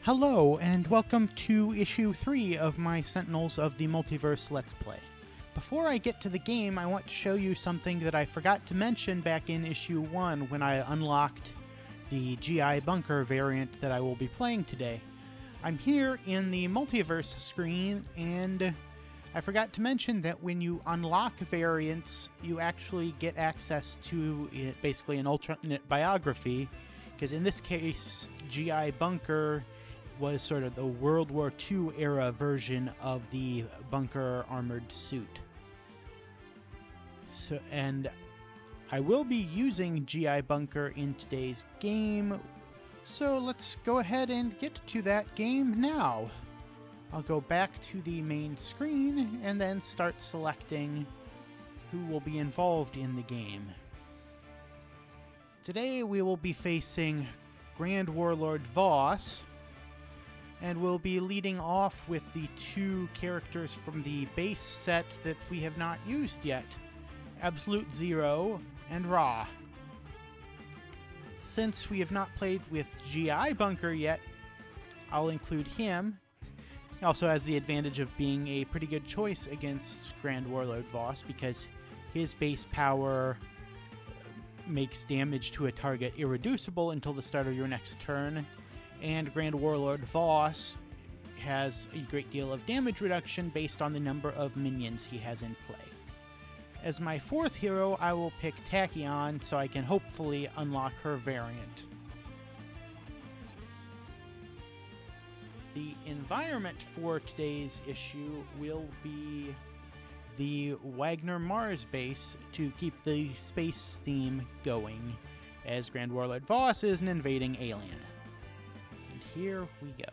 Hello, and welcome to Issue 3 of my Sentinels of the Multiverse Let's Play. Before I get to the game, I want to show you something that I forgot to mention back in Issue 1 when I unlocked the GI Bunker variant that I will be playing today. I'm here in the Multiverse screen, and I forgot to mention that when you unlock variants, you actually get access to basically an alternate biography, because in this case, GI Bunker was sort of the World War II era version of the bunker armored suit. And I will be using GI Bunker in today's game, so let's go ahead and get to that game now. I'll go back to the main screen and then start selecting who will be involved in the game. Today we will be facing Grand Warlord Voss, and we'll be leading off with the two characters from the base set that we have not used yet, Absolute Zero and Ra. Since we have not played with GI Bunker yet, I'll include him. He also has the advantage of being a pretty good choice against Grand Warlord Voss because his base power makes damage to a target irreducible until the start of your next turn, and Grand Warlord Voss has a great deal of damage reduction based on the number of minions he has in play. As my fourth hero, I will pick Tachyon so I can hopefully unlock her variant. The environment for today's issue will be the Wagner Mars Base to keep the space theme going, as Grand Warlord Voss is an invading alien. And here we go.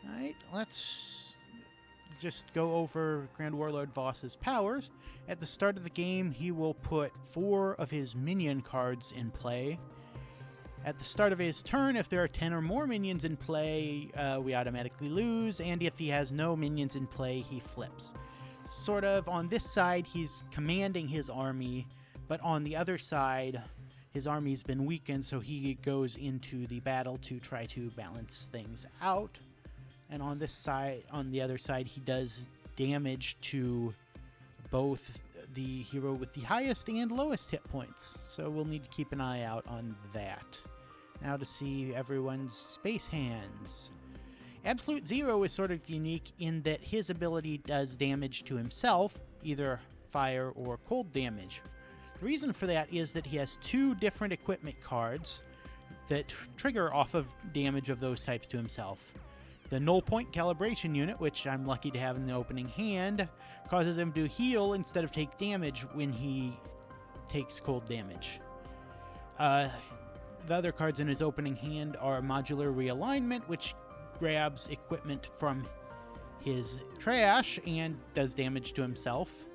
Alright, let's just go over Grand Warlord Voss's powers. At the start of the game, he will put 4 of his minion cards in play. At the start of his turn, if there are 10 or more minions in play, we automatically lose, and if he has no minions in play, he flips. Sort of on this side, he's commanding his army, but on the other side, his army's been weakened, so he goes into the battle to try to balance things out. And on this side, on the other side, he does damage to both the hero with the highest and lowest hit points. So we'll need to keep an eye out on that. Now to see everyone's space hands. Absolute Zero is sort of unique in that his ability does damage to himself, either fire or cold damage. The reason for that is that he has 2 different equipment cards that trigger off of damage of those types to himself. The Null Point Calibration Unit, which I'm lucky to have in the opening hand, causes him to heal instead of take damage when he takes cold damage. The other cards in his opening hand are Modular Realignment, which grabs equipment from his trash and does damage to himself.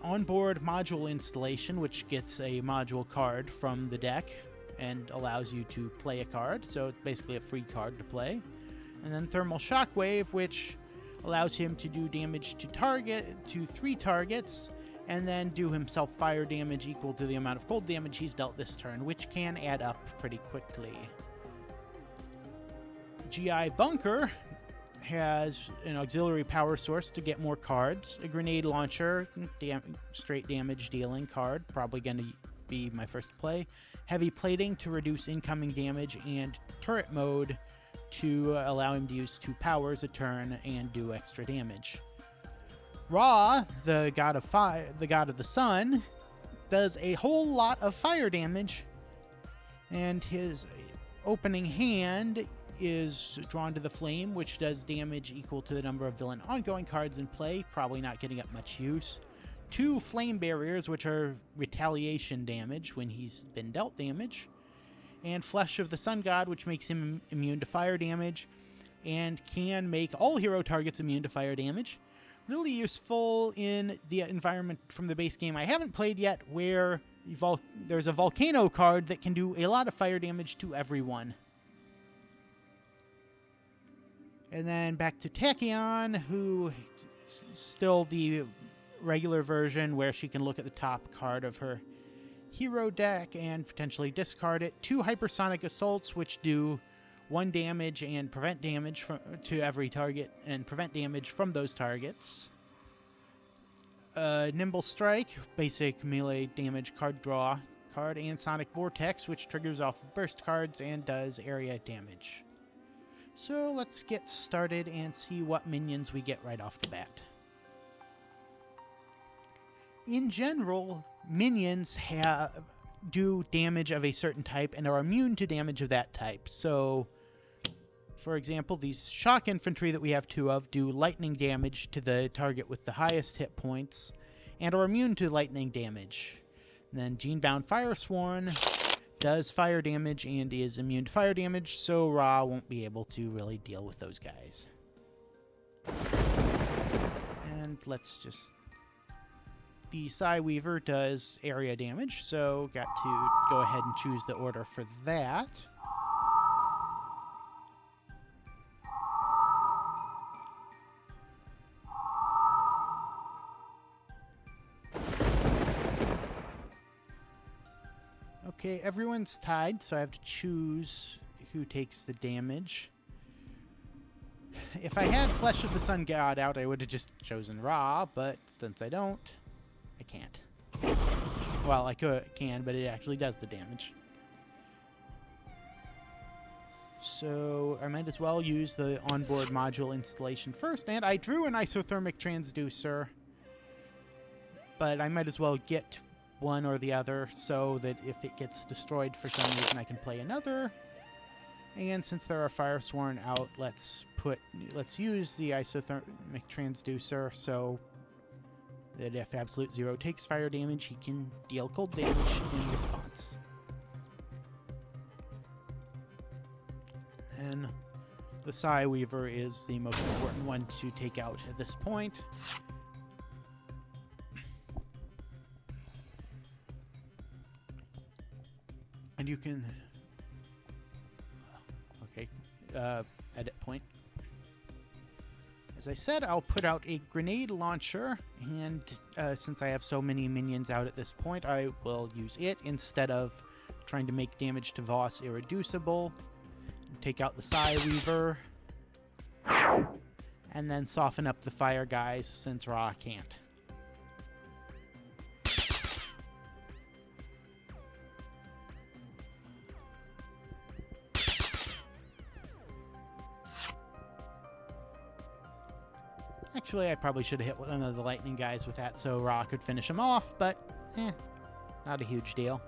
Onboard Module Installation, which gets a module card from the deck and allows you to play a card, so it's basically a free card to play. And then Thermal Shockwave, which allows him to do damage to 3 targets, and then do himself fire damage equal to the amount of cold damage he's dealt this turn, which can add up pretty quickly. GI Bunker has an auxiliary power source to get more cards, a grenade launcher, straight damage dealing card, probably going to be my first play, heavy plating to reduce incoming damage, and turret mode to allow him to use 2 powers a turn and do extra damage. Ra, the god of fire, the god of the sun, does a whole lot of fire damage, and his opening hand is Drawn to the Flame, which does damage equal to the number of villain ongoing cards in play, probably not getting up much use. 2 Flame Barriers, which are retaliation damage when he's been dealt damage. And Flesh of the Sun God, which makes him immune to fire damage, and can make all hero targets immune to fire damage. Really useful in the environment from the base game I haven't played yet, where there's a Volcano card that can do a lot of fire damage to everyone. And then back to Tachyon, who still the regular version where she can look at the top card of her hero deck and potentially discard it. 2 hypersonic assaults, which do 1 damage and prevent damage to every target and prevent damage from those targets. Nimble Strike, basic melee damage card draw card, and Sonic Vortex, which triggers off of burst cards and does area damage. So let's get started and see what minions we get right off the bat. In general, minions do damage of a certain type and are immune to damage of that type. So, for example, these shock infantry that we have 2 of do lightning damage to the target with the highest hit points and are immune to lightning damage. And then Genebound Firesworn does fire damage and is immune to fire damage, so Ra won't be able to really deal with those guys. And let's just... The Psy Weaver does area damage, so got to go ahead and choose the order for that. Okay, everyone's tied, so I have to choose who takes the damage. If I had Flesh of the Sun God out, I would have just chosen Ra, but since I don't, I can't. Well, I can, but it actually does the damage. So I might as well use the onboard module installation first, and I drew an isothermic transducer, but I might as well get one or the other so that if it gets destroyed for some reason I can play another. And since there are Firesworn out, let's use the isothermic transducer so that if Absolute Zero takes fire damage, he can deal cold damage in response. And the Psy Weaver is the most important one to take out at this point. And you can... Okay, edit point. As I said, I'll put out a grenade launcher, and since I have so many minions out at this point, I will use it instead of trying to make damage to Voss irreducible. Take out the Psy Weaver, and then soften up the fire guys since Ra can't. Actually, I probably should have hit one of the lightning guys with that so Ra could finish him off, but not a huge deal.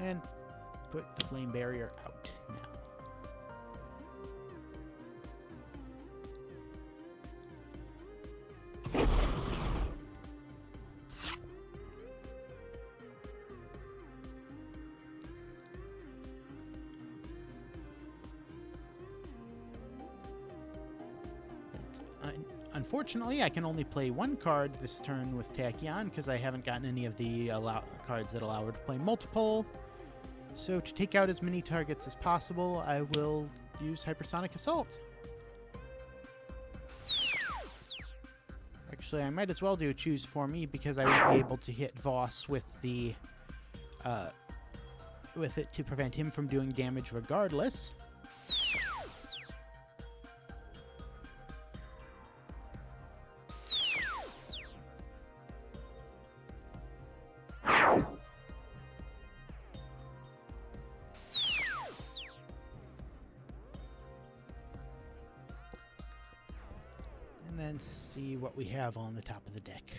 And put the flame barrier out now. Unfortunately, I can only play 1 card this turn with Tachyon because I haven't gotten any of the cards that allow her to play multiple. So to take out as many targets as possible, I will use Hypersonic Assault. Actually, I might as well do Choose for Me because I won't be able to hit Voss with the with it to prevent him from doing damage regardless. And see what we have on the top of the deck.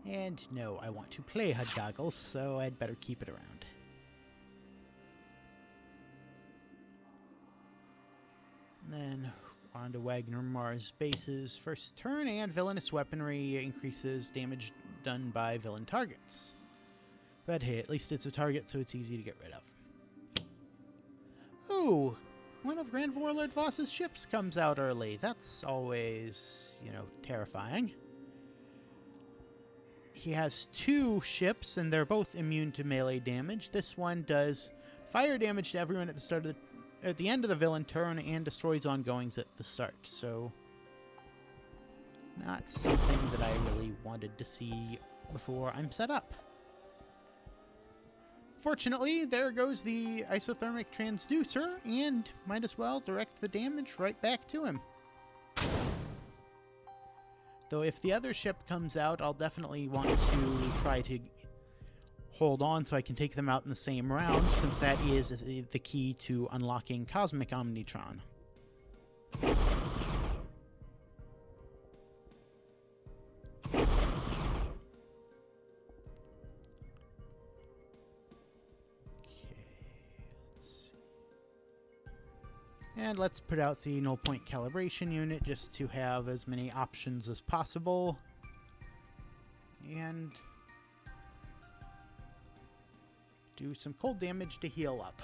And no, I want to play HUD Goggles, so I'd better keep it around. And then on to Wagner Mars Base's first turn, and Villainous Weaponry increases damage done by villain targets. But hey, at least it's a target, so it's easy to get rid of. Ooh! One of Grand Warlord Voss's ships comes out early. That's always, terrifying. He has 2 ships, and they're both immune to melee damage. This one does fire damage to everyone at the start of at the end of the villain turn and destroys ongoings at the start. So not something that I really wanted to see before I'm set up. Fortunately, there goes the isothermic transducer, and might as well direct the damage right back to him. Though if the other ship comes out, I'll definitely want to try to hold on so I can take them out in the same round, since that is the key to unlocking Cosmic Omnitron. And let's put out the null point calibration unit just to have as many options as possible. And do some cold damage to heal up.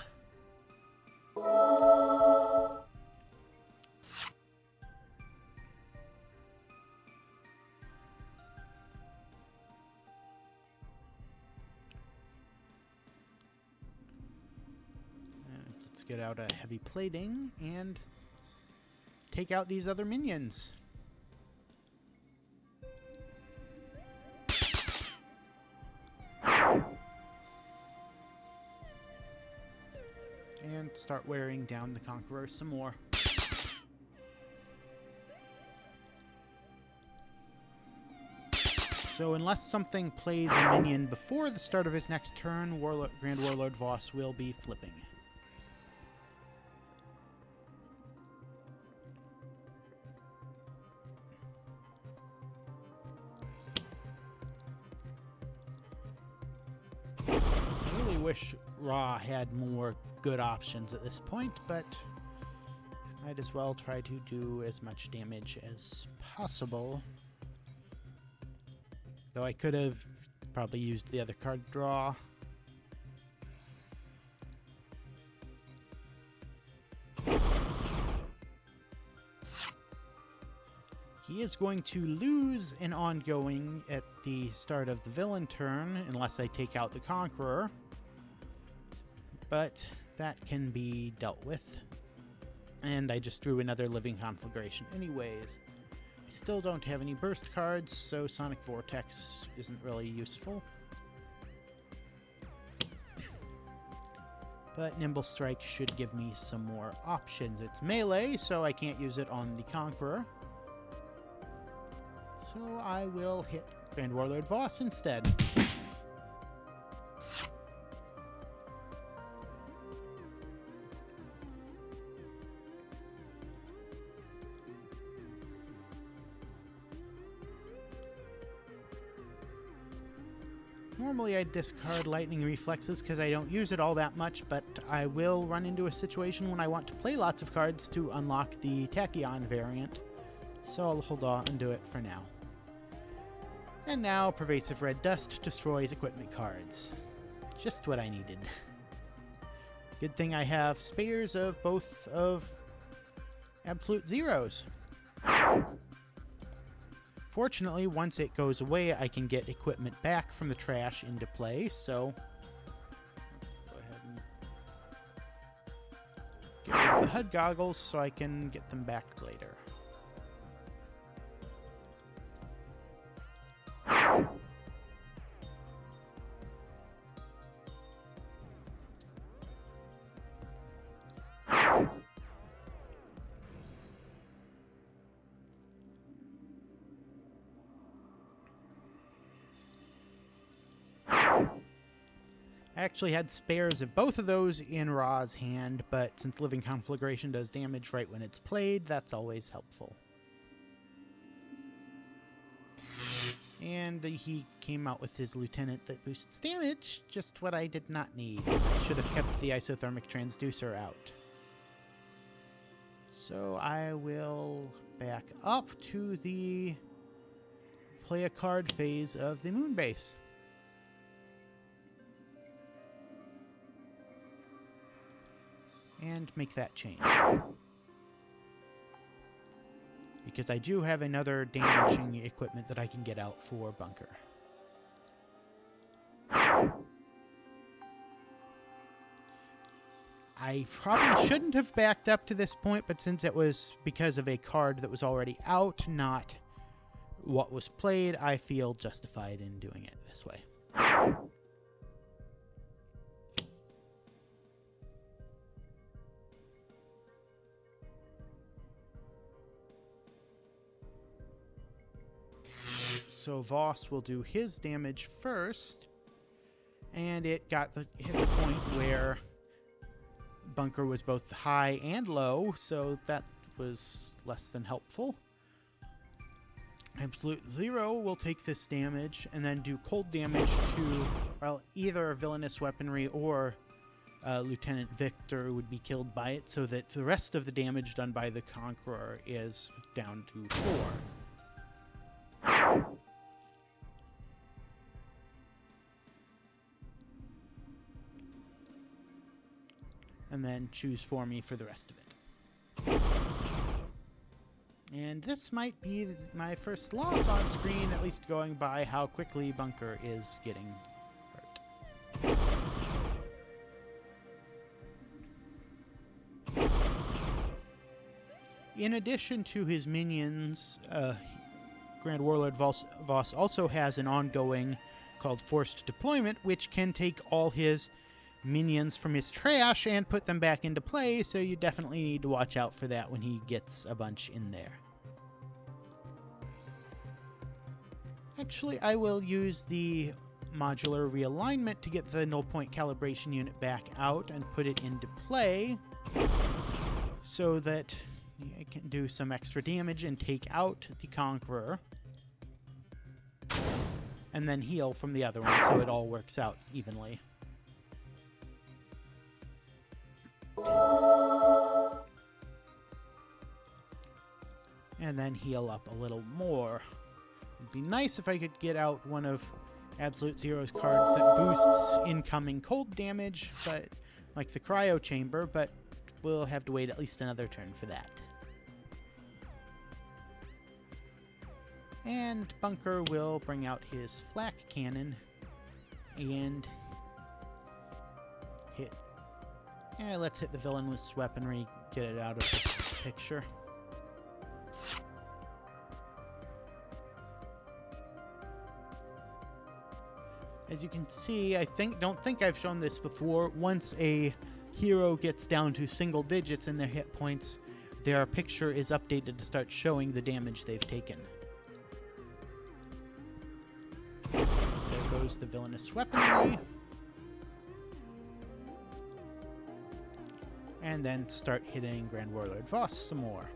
Get out a heavy plating and take out these other minions. And start wearing down the Conqueror some more. So unless something plays a minion before the start of his next turn, Grand Warlord Voss will be flipping. Wish Ra had more good options at this point, but might as well try to do as much damage as possible. Though I could have probably used the other card draw. He is going to lose an ongoing at the start of the villain turn, unless I take out the Conqueror. But that can be dealt with. And I just drew another living conflagration anyways. I still don't have any burst cards, so Sonic Vortex isn't really useful. But Nimble Strike should give me some more options. It's melee, so I can't use it on the Conqueror. So I will hit Grand Warlord Voss instead. Normally I'd discard Lightning Reflexes because I don't use it all that much, but I will run into a situation when I want to play lots of cards to unlock the Tachyon variant, so I'll hold on and do it for now. And now Pervasive Red Dust destroys equipment cards. Just what I needed. Good thing I have spares of both of Absolute Zeros. Fortunately, once it goes away, I can get equipment back from the trash into play, so go ahead and get rid of the HUD goggles so I can get them back later. I actually had spares of both of those in Ra's hand, but since Living Conflagration does damage right when it's played, that's always helpful. And he came out with his Lieutenant that boosts damage, just what I did not need. I should have kept the Isothermic Transducer out. So I will back up to the play a card phase of the Moon Base. And make that change. Because I do have another damaging equipment that I can get out for Bunker. I probably shouldn't have backed up to this point, but since it was because of a card that was already out, not what was played, I feel justified in doing it this way. So Voss will do his damage first, and it hit the point where Bunker was both high and low, so that was less than helpful. Absolute Zero will take this damage and then do cold damage to, well, either villainous weaponry or Lieutenant Victor would be killed by it, so that the rest of the damage done by the Conqueror is down to 4. And then choose for me for the rest of it. And this might be my first loss on screen, at least going by how quickly Bunker is getting hurt. In addition to his minions, Grand Warlord Voss also has an ongoing called Forced Deployment, which can take all his minions from his trash and put them back into play, so you definitely need to watch out for that when he gets a bunch in there. Actually, I will use the modular realignment to get the null point calibration unit back out and put it into play so that I can do some extra damage and take out the Conqueror and then heal from the other one so it all works out evenly. And then heal up a little more. It'd be nice if I could get out one of Absolute Zero's cards that boosts incoming cold damage, but like the Cryo Chamber, but we'll have to wait at least another turn for that. And Bunker will bring out his flak cannon and hit. Yeah, let's hit the villain with weaponry, get it out of the picture. As you can see, I don't think I've shown this before. Once a hero gets down to single digits in their hit points, their picture is updated to start showing the damage they've taken. There goes the villainous weaponry. And then start hitting Grand Warlord Voss some more.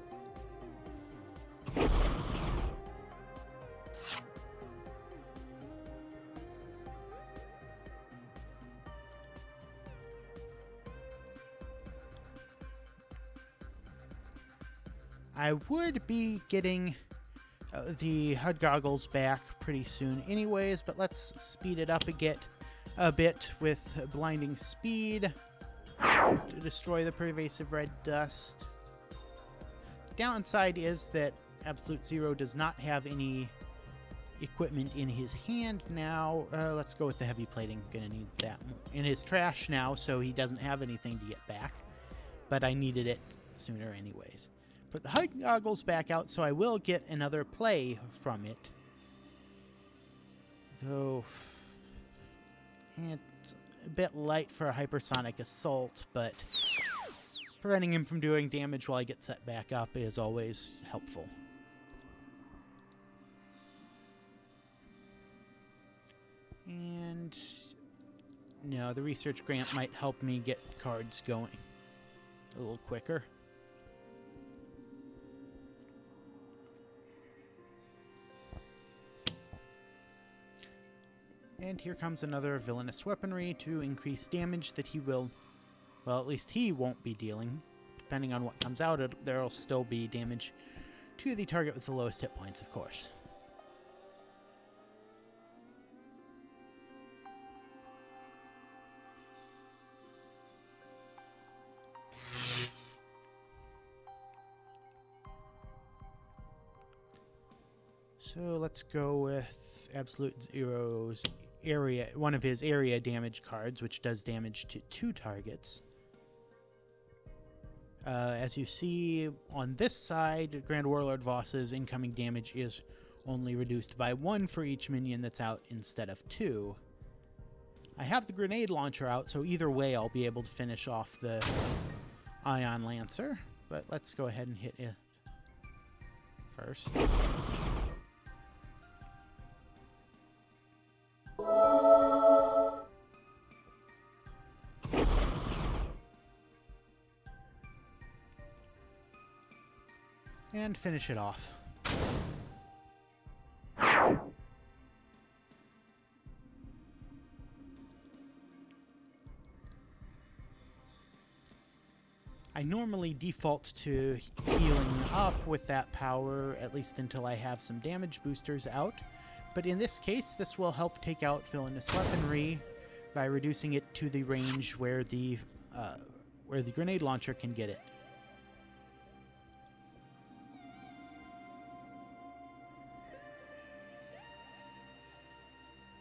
I would be getting the HUD goggles back pretty soon anyways, but let's speed it up a bit with blinding speed to destroy the pervasive red dust. The downside is that Absolute Zero does not have any equipment in his hand now. Let's go with the heavy plating. Gonna need that in his trash now, so he doesn't have anything to get back. But I needed it sooner anyways. Put the HUD goggles back out, so I will get another play from it. Though it's a bit light for a hypersonic assault, but preventing him from doing damage while I get set back up is always helpful. And no, the research grant might help me get cards going a little quicker. And here comes another villainous weaponry to increase damage that he will, well, at least he won't be dealing. Depending on what comes out, there'll still be damage to the target with the lowest hit points, of course. So let's go with Absolute Zero's one of his area damage cards, which does damage to 2 targets. As you see on this side, Grand Warlord Voss's incoming damage is only reduced by 1 for each minion that's out instead of 2. I have the grenade launcher out, so either way I'll be able to finish off the Ion Lancer. But let's go ahead and hit it first. And finish it off. I normally default to healing up with that power, at least until I have some damage boosters out. But in this case, this will help take out villainous weaponry by reducing it to the range where the grenade launcher can get it.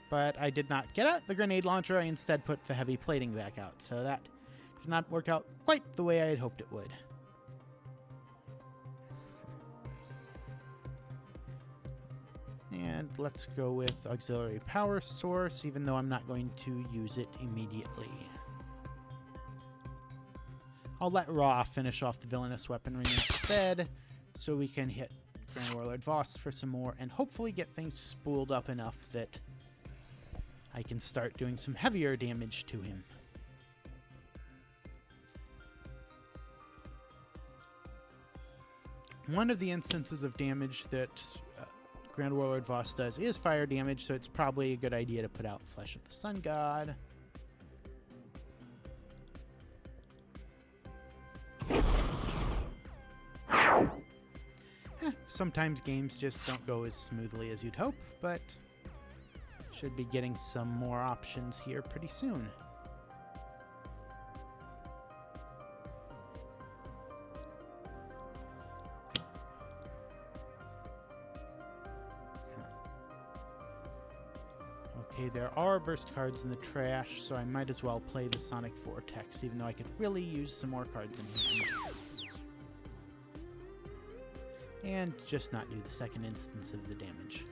But I did not get out the grenade launcher. I instead put the heavy plating back out, so that did not work out quite the way I had hoped it would. And let's go with auxiliary power source, even though I'm not going to use it immediately. I'll let Ra finish off the villainous weaponry instead, so we can hit Grand Warlord Voss for some more, and hopefully get things spooled up enough that I can start doing some heavier damage to him. One of the instances of damage that Grand Warlord Voss does is fire damage, so it's probably a good idea to put out Flesh of the Sun God. Sometimes games just don't go as smoothly as you'd hope, but should be getting some more options here pretty soon. Okay, there are burst cards in the trash, so I might as well play the Sonic Vortex, even though I could really use some more cards in here. And just not do the second instance of the damage.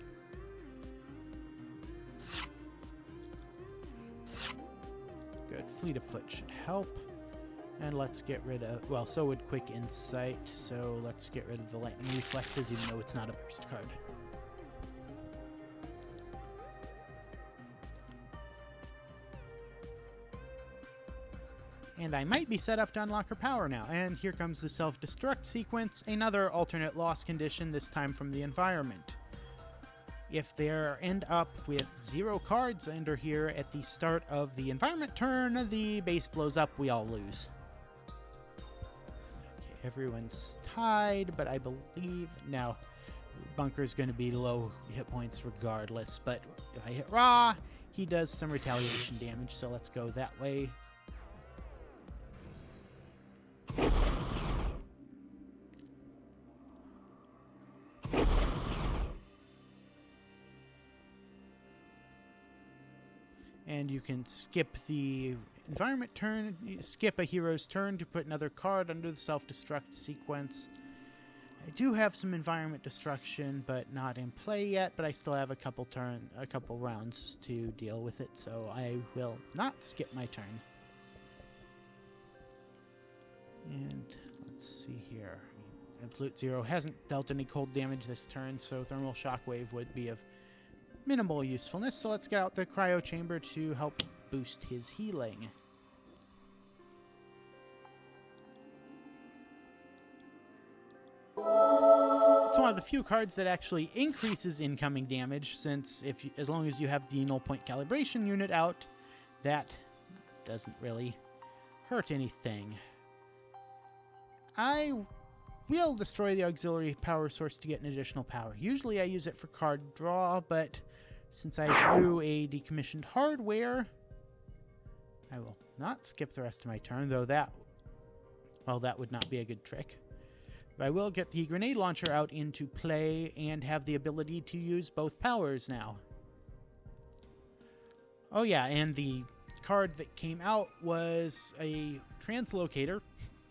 Good. Fleet of Foot should help. And let's get rid of... Well, so would Quick Insight, so let's get rid of the Lightning Reflexes, even though it's not a burst card. And I might be set up to unlock her power now. And here comes the self-destruct sequence, another alternate loss condition, this time from the environment. If they end up with 0 cards under here at the start of the environment turn, the base blows up, we all lose. Okay, everyone's tied, but I believe... Now, Bunker's going to be low hit points regardless, but if I hit Ra, he does some retaliation damage, so let's go that way. And you can skip the environment turn, skip a hero's turn to put another card under the self-destruct sequence. I do have some environment destruction, but not in play yet, but I still have a couple rounds to deal with it, so I will not skip my turn. And let's see here. Absolute Zero hasn't dealt any cold damage this turn, so Thermal Shockwave would be of minimal usefulness, so let's get out the Cryo Chamber to help boost his healing. It's one of the few cards that actually increases incoming damage, since as long as you have the null point calibration unit out, that doesn't really hurt anything. I will destroy the auxiliary power source to get an additional power. Usually I use it for card draw, but since I drew a decommissioned hardware, I will not skip the rest of my turn, though that would not be a good trick. But I will get the grenade launcher out into play and have the ability to use both powers now. Oh yeah, and the card that came out was a translocator,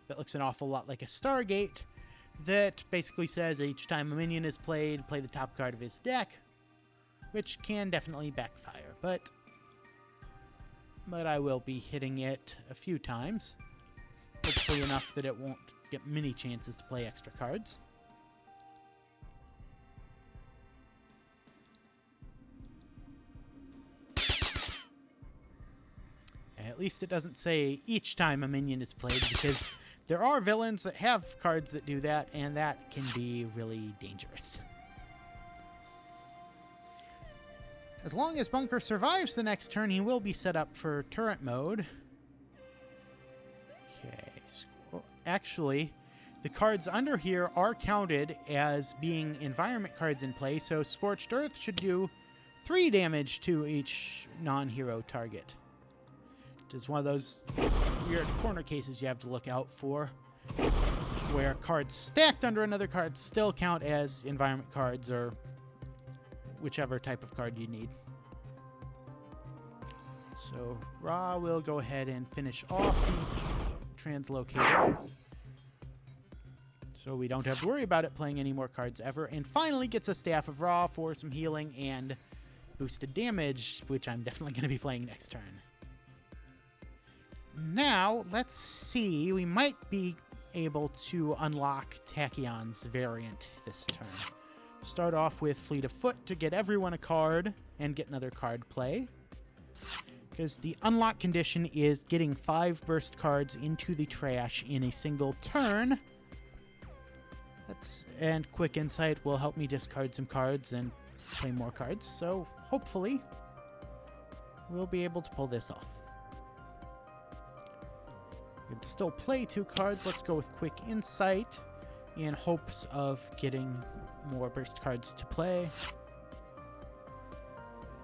that looks an awful lot like a Stargate that basically says each time a minion is played, play the top card of his deck, which can definitely backfire, but I will be hitting it a few times, hopefully enough that it won't get many chances to play extra cards. At least it doesn't say each time a minion is played, because there are villains that have cards that do that, and that can be really dangerous. As long as Bunker survives the next turn, he will be set up for turret mode. Okay. Actually, the cards under here are counted as being environment cards in play, so Scorched Earth should do 3 damage to each non-hero target. Which is one of those weird corner cases you have to look out for, where cards stacked under another card still count as environment cards, or whichever type of card you need. So Ra will go ahead and finish off the translocator, so we don't have to worry about it playing any more cards ever, and finally gets a Staff of Ra for some healing and boosted damage, which I'm definitely going to be playing next turn. Now, let's see. We might be able to unlock Tachyon's variant this turn. Start off with Fleet of Foot to get everyone a card and get another card play, because the unlock condition is getting 5 burst cards into the trash in a single turn. And Quick Insight will help me discard some cards and play more cards, so hopefully we'll be able to pull this off. We can still play 2 cards. Let's go with Quick Insight in hopes of getting more burst cards to play.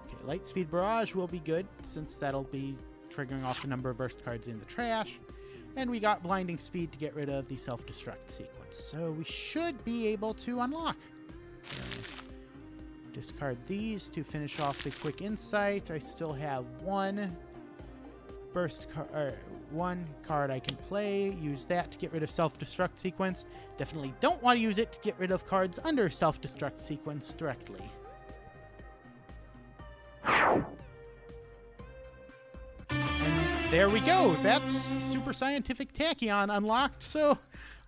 Okay, Lightspeed Barrage will be good, since that'll be triggering off the number of burst cards in the trash. And we got Blinding Speed to get rid of the self-destruct sequence. So we should be able to unlock. Discard these to finish off the Quick Insight. I still have one card I can play. Use that to get rid of self-destruct sequence. Definitely don't want to use it to get rid of cards under self-destruct sequence directly. And there we go. That's Super Scientific Tachyon unlocked, so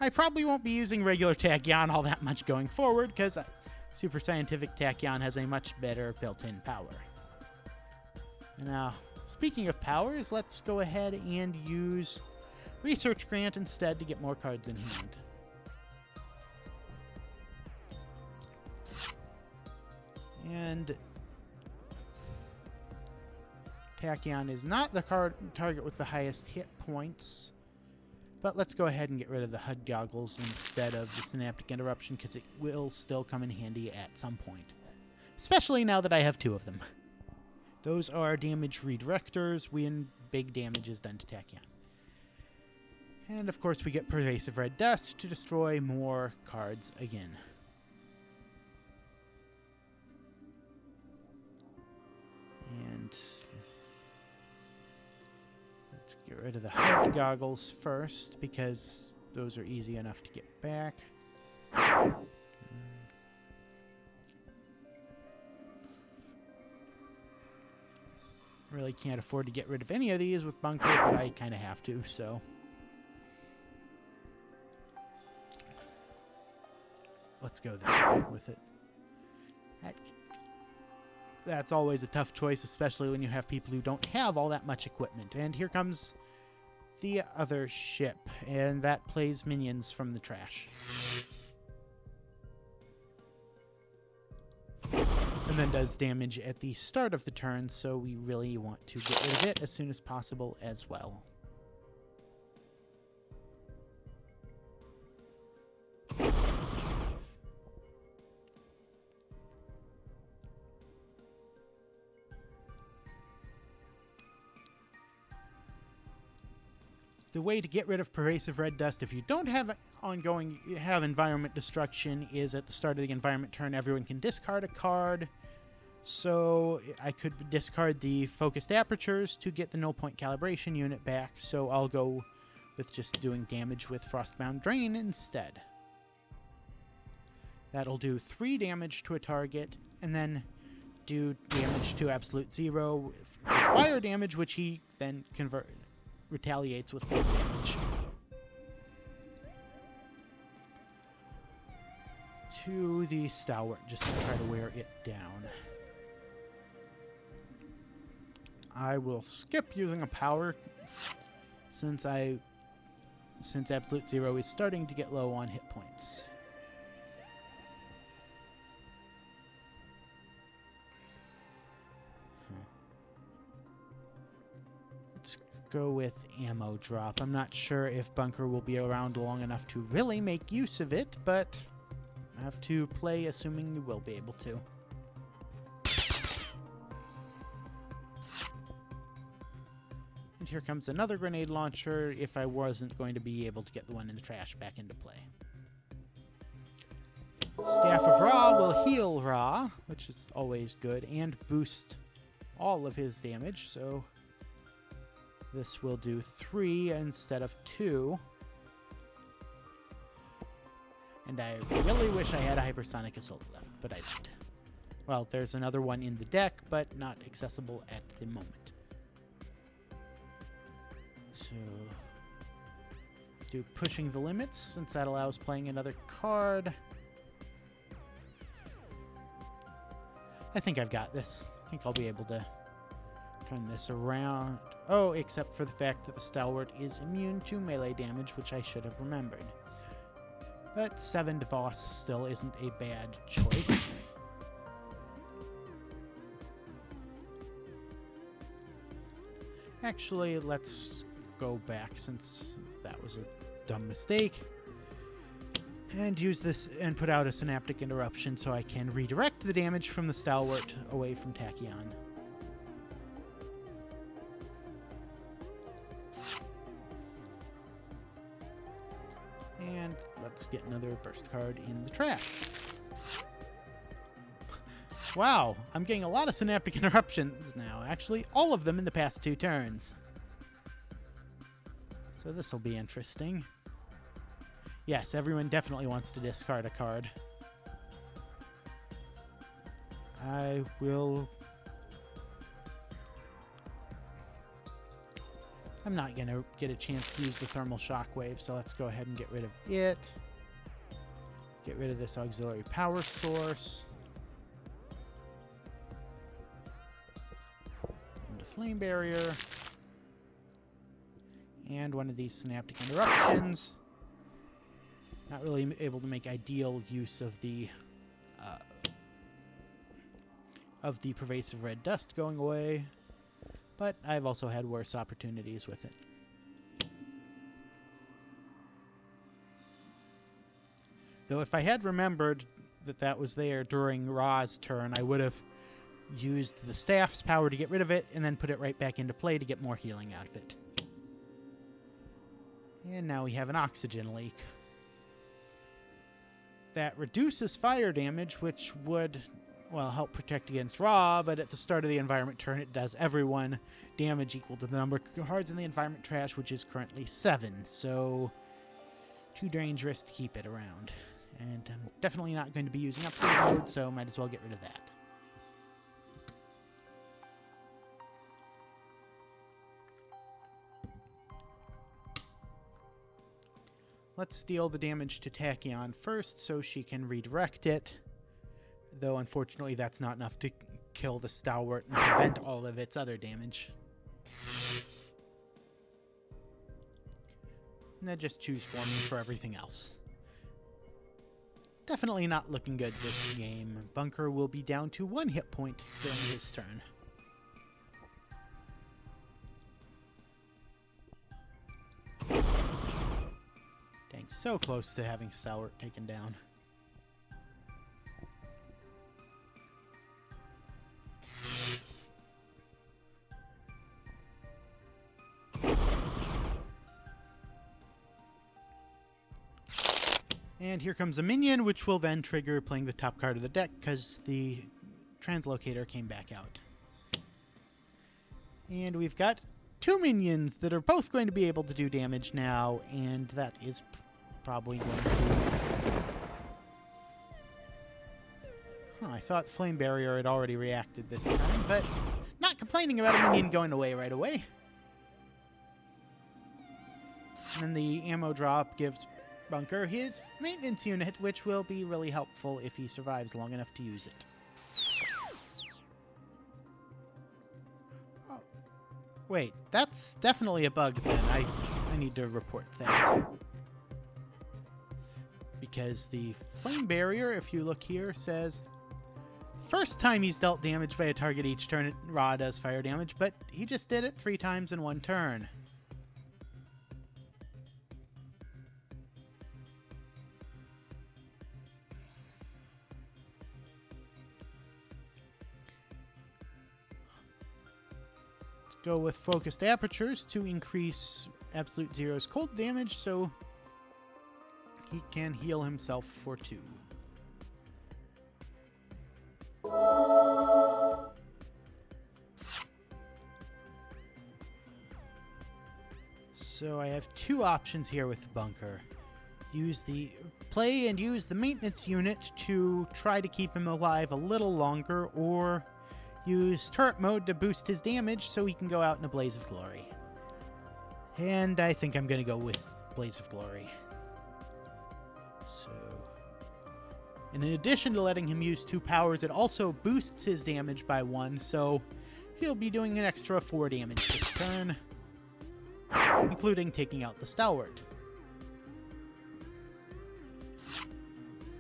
I probably won't be using regular Tachyon all that much going forward, because Super Scientific Tachyon has a much better built-in power. Now, speaking of powers, let's go ahead and use Research Grant instead to get more cards in hand. And Tachyon is not the target with the highest hit points, but let's go ahead and get rid of the HUD goggles instead of the Synaptic Interruption, because it will still come in handy at some point, especially now that I have 2 of them. Those are damage redirectors when big damage is done to Tachyon. And of course we get Pervasive Red Dust to destroy more cards again. And let's get rid of the HUD goggles first, because those are easy enough to get back. Really can't afford to get rid of any of these with Bunker, but I kind of have to, so. Let's go this way with it. That's always a tough choice, especially when you have people who don't have all that much equipment. And here comes the other ship, and that plays minions from the trash. And then does damage at the start of the turn, so we really want to get rid of it as soon as possible as well. The way to get rid of Pervasive Red Dust, if you don't have environment destruction, is at the start of the environment turn, everyone can discard a card. So I could discard the Focused Apertures to get the Null Point Calibration unit back. So I'll go with just doing damage with Frostbound Drain instead. That'll do 3 damage to a target, and then do damage to Absolute Zero as fire damage, which he then retaliates with cold damage. To the Stalwart, just to try to wear it down. I will skip using a power since Absolute Zero is starting to get low on hit points. Let's go with ammo drop. I'm not sure if Bunker will be around long enough to really make use of it, but I have to play assuming you will be able to. And here comes another grenade launcher if I wasn't going to be able to get the one in the trash back into play. Staff of Ra will heal Ra, which is always good, and boost all of his damage, so this will do 3 instead of 2. And I really wish I had a Hypersonic Assault left, but I don't. Well, there's another one in the deck, but not accessible at the moment. So let's do Pushing the Limits, since that allows playing another card. I think I've got this. I think I'll be able to turn this around. Oh, except for the fact that the Stalwart is immune to melee damage, which I should have remembered. But 7 to Voss still isn't a bad choice. Actually, let's go back, since that was a dumb mistake, and use this and put out a Synaptic Interruption so I can redirect the damage from the Stalwart away from Tachyon. And let's get another burst card in the trash. Wow, I'm getting a lot of Synaptic Interruptions now. Actually, all of them in the past 2 turns. So this will be interesting. Yes, everyone definitely wants to discard a card. I will... I'm not going to get a chance to use the Thermal Shockwave, so let's go ahead and get rid of it. Get rid of this auxiliary power source. And a Flame Barrier. And one of these Synaptic Interruptions. Not really able to make ideal use of the pervasive red dust going away, but I've also had worse opportunities with it. Though if I had remembered that that was there during Ra's turn, I would have used the staff's power to get rid of it and then put it right back into play to get more healing out of it. And now we have an oxygen leak. That reduces fire damage, which would, well, help protect against Ra, but at the start of the environment turn, it does everyone damage equal to the number of cards in the environment trash, which is currently 7, so too dangerous to keep it around. And I'm definitely not going to be using upgrade mode, so might as well get rid of that. Let's deal the damage to Tachyon first so she can redirect it. Though, unfortunately, that's not enough to kill the Stalwart and prevent all of its other damage. And then just choose Forming for everything else. Definitely not looking good this game. Bunker will be down to 1 hit point during his turn. Dang, so close to having Stalwart taken down. And here comes a minion, which will then trigger playing the top card of the deck because the Translocator came back out. And we've got two minions that are both going to be able to do damage now, and that is probably going to... Huh, I thought Flame Barrier had already reacted this time, but not complaining about a minion going away right away. And then the ammo drop gives Bunker his maintenance unit, which will be really helpful if he survives long enough to use it. Oh, wait, that's definitely a bug then. I need to report that. Because the Flame Barrier, if you look here, says... First time he's dealt damage by a target each turn, Ra does fire damage, but he just did it 3 times in 1 turn. Let's go with focused apertures to increase Absolute Zero's cold damage so he can heal himself for 2. So I have 2 options here with the Bunker. Use the maintenance unit to try to keep him alive a little longer, or use turret mode to boost his damage so he can go out in a blaze of glory. And I think I'm going to go with Blaze of Glory. So, and in addition to letting him use 2 powers, it also boosts his damage by 1, so he'll be doing an extra 4 damage this turn, including taking out the Stalwart.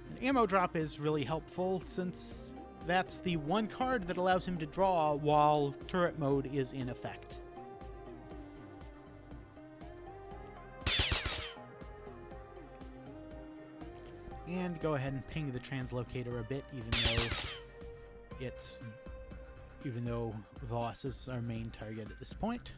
An ammo drop is really helpful since that's the 1 card that allows him to draw while turret mode is in effect. And go ahead and ping the translocator a bit, even though Voss is our main target at this point.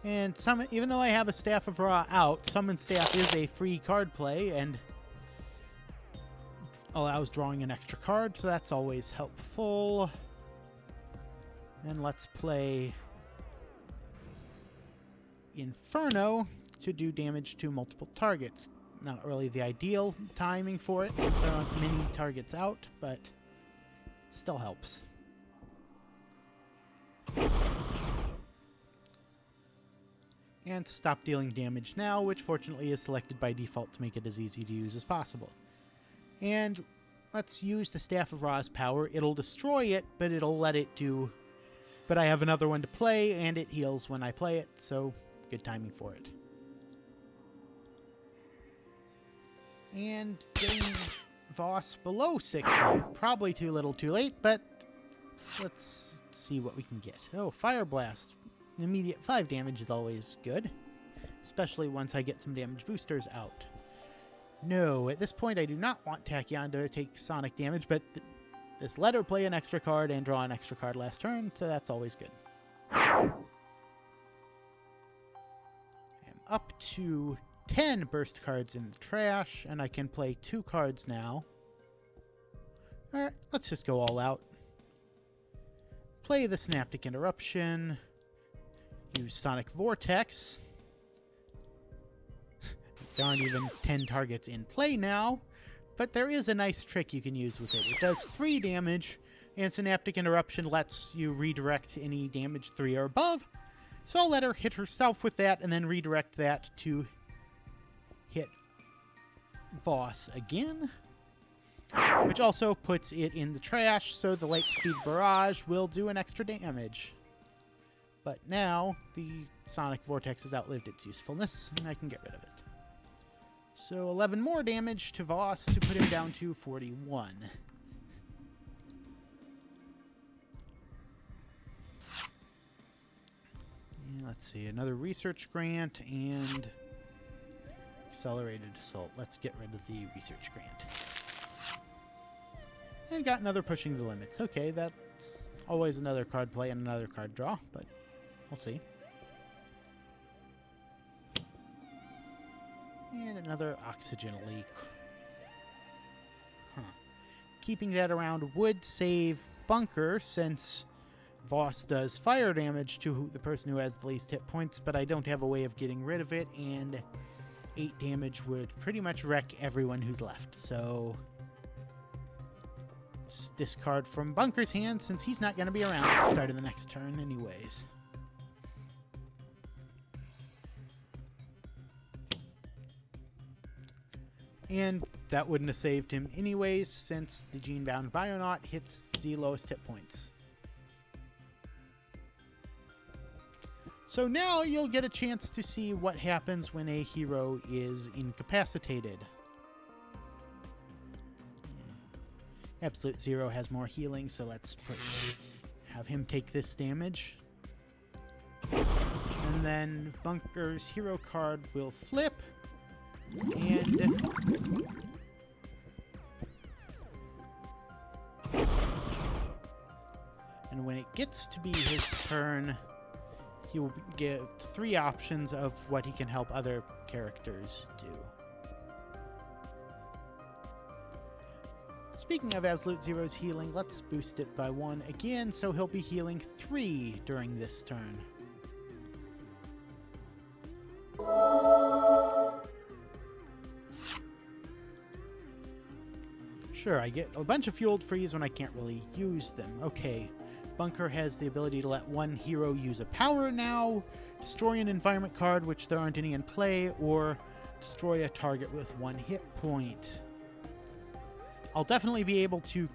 And even though I have a Staff of Ra out, Summon Staff is a free card play and allows drawing an extra card, so that's always helpful. And let's play Inferno to do damage to multiple targets. Not really the ideal timing for it since there aren't many targets out, but it still helps. And stop dealing damage now, which fortunately is selected by default to make it as easy to use as possible. And let's use the Staff of Ra's power. It'll destroy it, but it'll let it do... But I have another one to play, and it heals when I play it, so good timing for it. And getting Voss below 60. Probably too little too late, but let's see what we can get. Oh, Fire Blast. An immediate 5 damage is always good, especially once I get some damage boosters out. No, at this point I do not want Tachyon to take sonic damage, but this let her play an extra card and draw an extra card last turn, so that's always good. I'm up to 10 burst cards in the trash, and I can play 2 cards now. Alright, let's just go all out. Play the Synaptic Interruption. Use Sonic Vortex. There aren't even 10 targets in play now, but there is a nice trick you can use with it. It does 3 damage, and Synaptic Interruption lets you redirect any damage 3 or above. So I'll let her hit herself with that, and then redirect that to hit Voss again, which also puts it in the trash, so the Light Speed Barrage will do an extra damage. But now the Sonic Vortex has outlived its usefulness, and I can get rid of it. So 11 more damage to Voss to put him down to 41. And let's see, another research grant and accelerated assault. Let's get rid of the research grant. And got another pushing the limits. Okay, that's always another card play and another card draw, but we'll see. And another oxygen leak. Huh. Keeping that around would save Bunker, since Voss does fire damage to the person who has the least hit points, but I don't have a way of getting rid of it, and 8 damage would pretty much wreck everyone who's left. So let's discard from Bunker's hand, since he's not going to be around at the start of the next turn anyways. And that wouldn't have saved him anyways, since the Gene-Bound Bionaut hits the lowest hit points. So now you'll get a chance to see what happens when a hero is incapacitated. Absolute Zero has more healing, so let's have him take this damage. And then Bunker's hero card will flip. And when it gets to be his turn, he will get 3 options of what he can help other characters do. Speaking of Absolute Zero's healing, let's boost it by 1 again, so he'll be healing 3 during this turn. Sure, I get a bunch of fueled freeze when I can't really use them. Okay, Bunker has the ability to let one hero use a power now, destroy an environment card, which there aren't any in play, or destroy a target with 1 hit point. I'll definitely be able to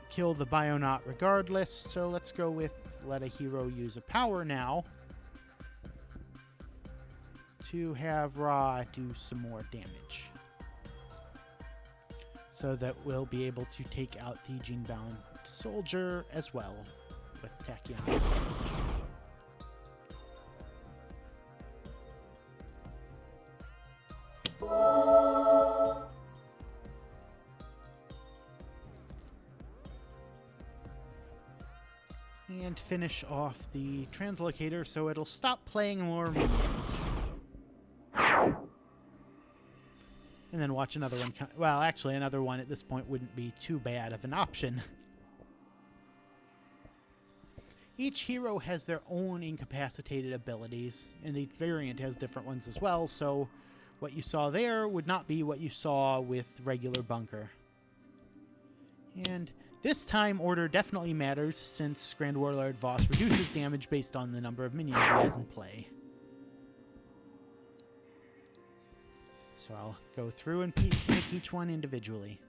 kill the Bionaut regardless, so let's go with let a hero use a power now to have Ra do some more damage. So that we'll be able to take out the Gene-Bound Soldier as well with Tachyon. And finish off the Translocator so it'll stop playing more minions. And then watch another one. Well, actually, another one at this point wouldn't be too bad of an option. Each hero has their own incapacitated abilities, and each variant has different ones as well, so what you saw there would not be what you saw with regular Bunker. And this time, order definitely matters, since Grand Warlord Voss reduces damage based on the number of minions he has in play. So I'll go through and pick each one individually.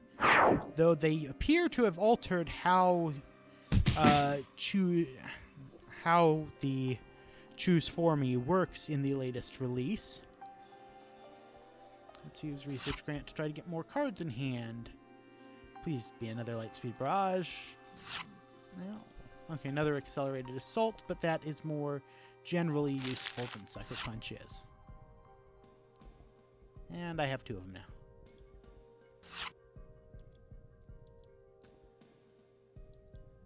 Though they appear to have altered how the Choose For Me works in the latest release. Let's use Research Grant to try to get more cards in hand. Please be another Lightspeed Barrage. No. Okay, another Accelerated Assault, but that is more generally useful than Sucker Punch is. And I have 2 of them now.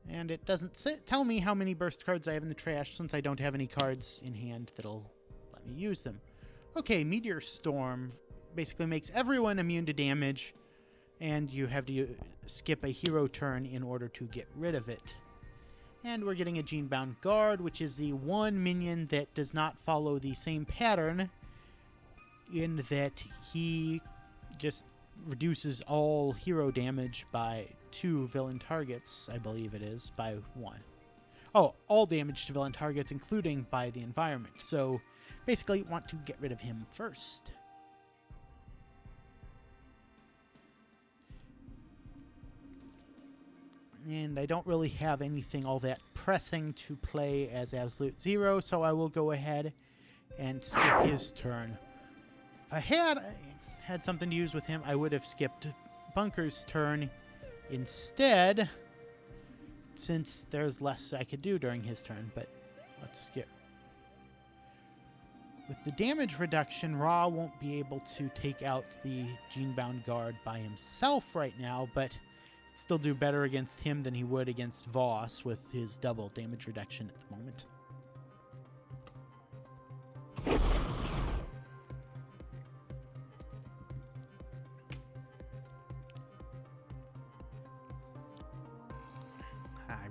And it doesn't tell me how many burst cards I have in the trash, since I don't have any cards in hand that'll let me use them. Okay, Meteor Storm basically makes everyone immune to damage, and you have to skip a hero turn in order to get rid of it. And we're getting a Gene-Bound Guard, which is the one minion that does not follow the same pattern, in that he just reduces all hero damage by 2 villain targets, I believe it is, by 1. Oh, all damage to villain targets, including by the environment. So basically want to get rid of him first. And I don't really have anything all that pressing to play as Absolute Zero, so I will go ahead and skip his turn. If I had something to use with him, I would have skipped Bunker's turn instead, since there's less I could do during his turn, but let's skip. With the damage reduction, Ra won't be able to take out the Gene-Bound Guard by himself right now, but still do better against him than he would against Voss with his double damage reduction at the moment.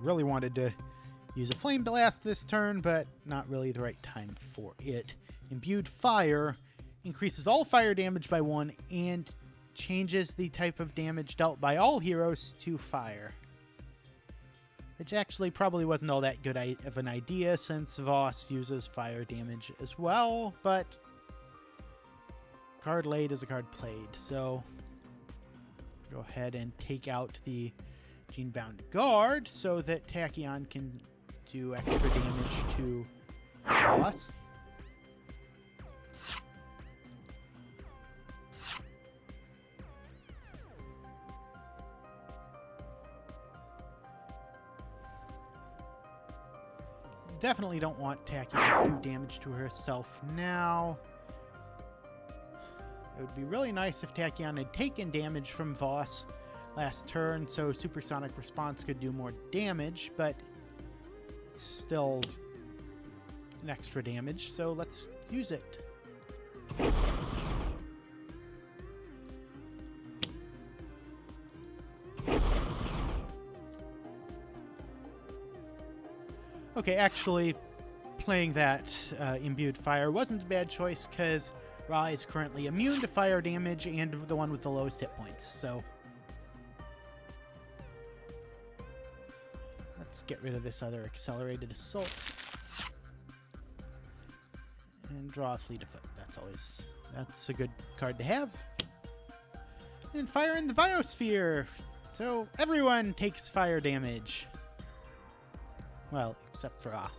really wanted to use a Flame Blast this turn, but not really the right time for it. Imbued Fire increases all fire damage by 1 and changes the type of damage dealt by all heroes to fire. Which actually probably wasn't all that good of an idea, since Voss uses fire damage as well, but card laid is a card played, so go ahead and take out the Genebound Guard so that Tachyon can do extra damage to Voss. Definitely don't want Tachyon to do damage to herself now. It would be really nice if Tachyon had taken damage from Voss last turn, so Supersonic Response could do more damage, but it's still an extra damage, so let's use it. Okay, actually, playing that Imbued Fire wasn't a bad choice, because Ra is currently immune to fire damage and the one with the lowest hit points, so let's get rid of this other Accelerated Assault and draw a Fleet of Foot. That's a good card to have. And Fire in the Biosphere, so everyone takes fire damage. Well, except for Ra.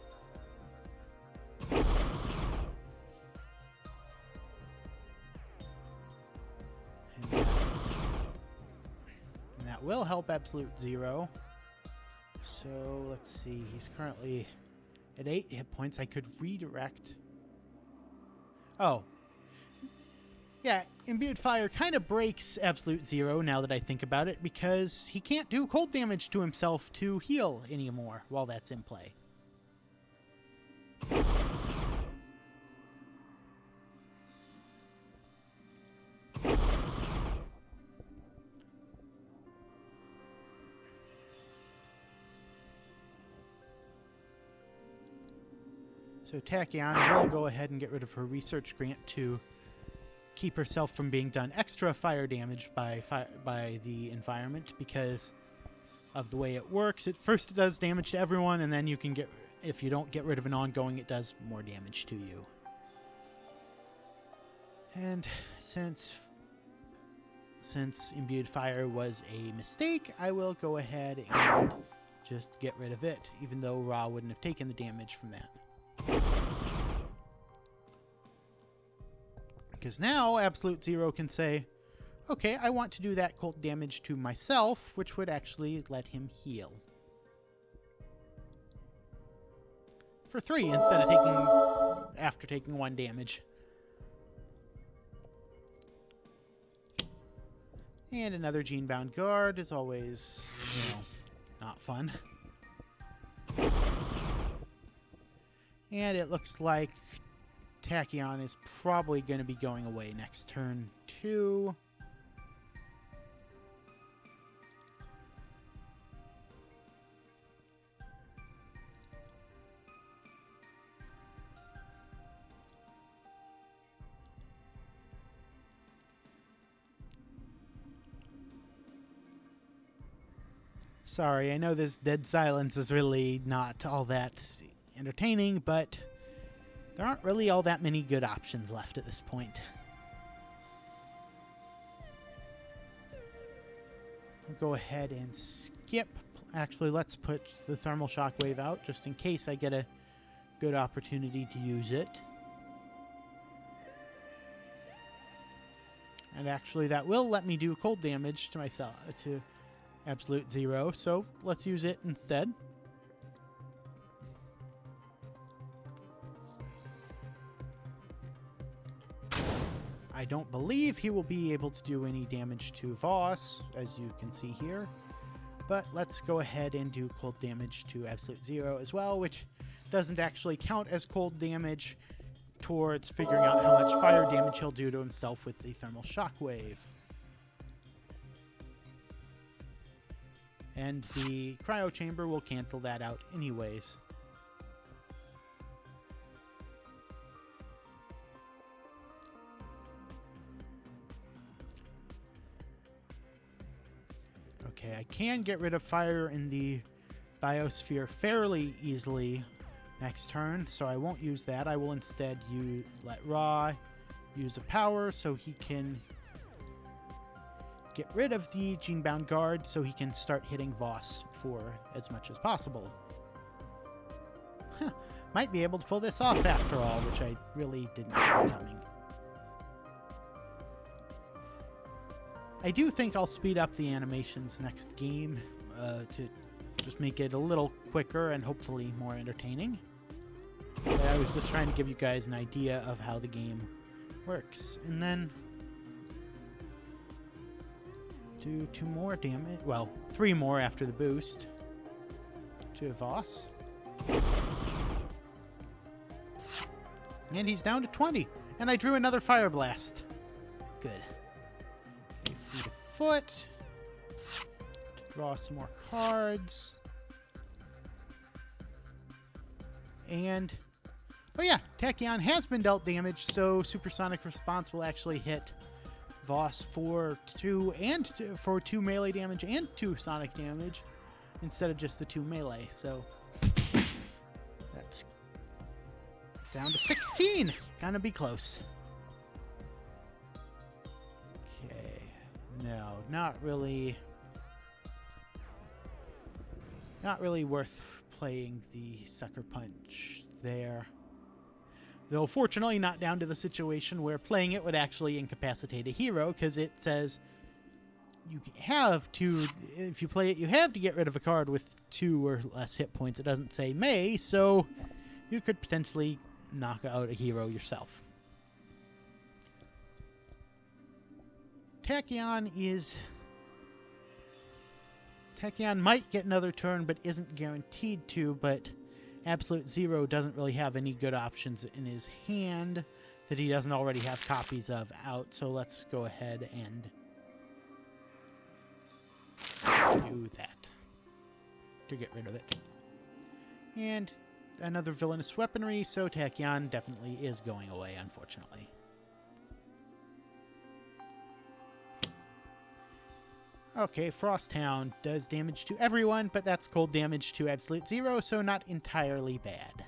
And that will help Absolute Zero. So, let's see. He's currently at 8 hit points. I could redirect. Oh. Yeah, Imbued Fire kind of breaks Absolute Zero now that I think about it, because he can't do cold damage to himself to heal anymore while that's in play. So Tachyon will go ahead and get rid of her research grant to keep herself from being done extra fire damage by the environment, because of the way it works. At first it does damage to everyone, and then you can get, if you don't get rid of an ongoing, it does more damage to you. And since Imbued Fire was a mistake, I will go ahead and just get rid of it, even though Ra wouldn't have taken the damage from that. Because now Absolute Zero can say, okay, I want to do that cold damage to myself, which would actually let him heal. For 3 instead of after taking 1 damage. And another Genebound Guard is always, not fun. And it looks like Tachyon is probably going to be going away next turn, too. Sorry, I know this dead silence is really not all that entertaining, but there aren't really all that many good options left at this point. I'll go ahead and skip. Actually, let's put the Thermal Shockwave out just in case I get a good opportunity to use it. And actually, that will let me do cold damage to myself, to Absolute Zero, so let's use it instead. I don't believe he will be able to do any damage to Voss, as you can see here. But let's go ahead and do cold damage to Absolute Zero as well, which doesn't actually count as cold damage towards figuring out how much fire damage he'll do to himself with the Thermal Shockwave. And the cryo chamber will cancel that out anyways. Okay, I can get rid of fire in the biosphere fairly easily next turn, so I won't use that. I will instead let Ra use a power so he can get rid of the Genebound Guard so he can start hitting Voss for as much as possible. Huh. Might be able to pull this off after all, which I really didn't see coming. I do think I'll speed up the animations next game to just make it a little quicker and hopefully more entertaining. But I was just trying to give you guys an idea of how the game works. And then do 2 more damage. Well, 3 more after the boost to Voss. And he's down to 20. And I drew another Fire Blast. Good. Okay, fleet of foot. To draw some more cards. And oh yeah, Tachyon has been dealt damage, so Supersonic Response will actually hit Voss for 2 melee damage and 2 sonic damage instead of just the 2 melee. So that's down to 16. Gonna be close. Okay, no, not really worth playing the Sucker Punch there. Though fortunately not down to the situation where playing it would actually incapacitate a hero, because it says you have to, if you play it, you have to get rid of a card with 2 or less hit points. It doesn't say may, so you could potentially knock out a hero yourself. Tachyon might get another turn, but isn't guaranteed to, but Absolute Zero doesn't really have any good options in his hand that he doesn't already have copies of out, so let's go ahead and do that to get rid of it. And another villainous weaponry, so Tachyon definitely is going away, unfortunately. Okay, Frosthound does damage to everyone, but that's cold damage to Absolute Zero, so not entirely bad.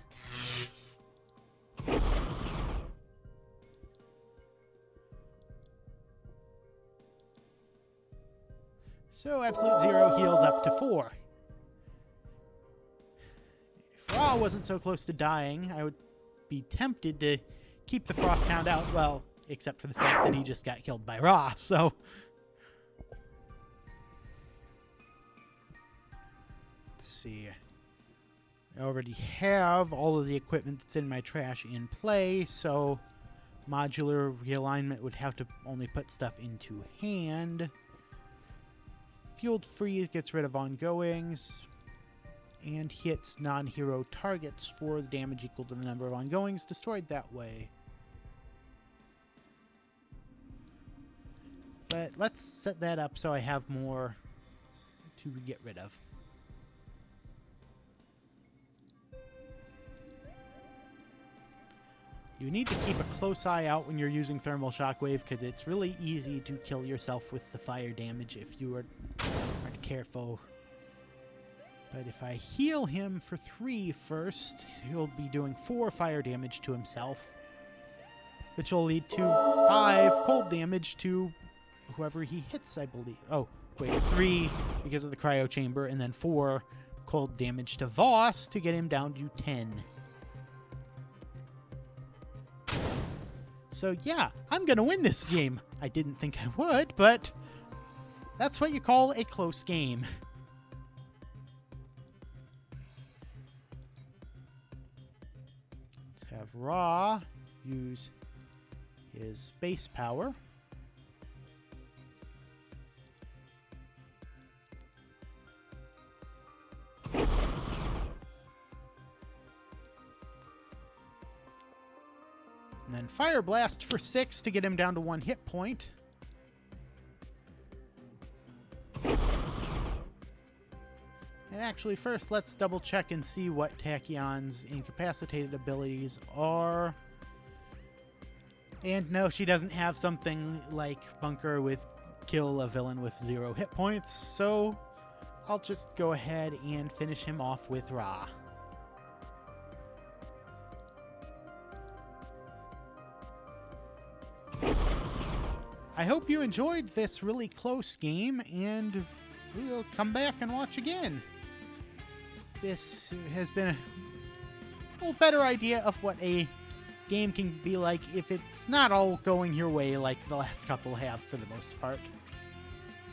So Absolute Zero heals up to 4. If Ra wasn't so close to dying, I would be tempted to keep the Frosthound out, well, except for the fact that he just got killed by Ra, so see. I already have all of the equipment that's in my trash in play, so modular realignment would have to only put stuff into hand. Field Freeze gets rid of ongoings and hits non-hero targets for the damage equal to the number of ongoings destroyed that way. But let's set that up so I have more to get rid of. You need to keep a close eye out when you're using Thermal Shockwave, because it's really easy to kill yourself with the fire damage if you aren't careful. But if I heal him for 3 first, he'll be doing 4 fire damage to himself, which will lead to 5 cold damage to whoever he hits, I believe. Oh, wait, 3 because of the cryo chamber, and then 4 cold damage to Voss to get him down to 10. So yeah, I'm going to win this game. I didn't think I would, but that's what you call a close game. Let's have Ra use his base power. And then Fire Blast for 6 to get him down to 1 hit point. actually, first, let's double check and see what Tachyon's incapacitated abilities are. And no, she doesn't have something like Bunker with kill a villain with 0 hit points, so I'll just go ahead and finish him off with Ra. I hope you enjoyed this really close game, and we'll come back and watch again. This has been a little better idea of what a game can be like if it's not all going your way like the last couple have for the most part.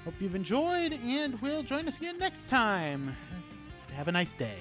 Hope you've enjoyed, and we'll join us again next time. Have a nice day.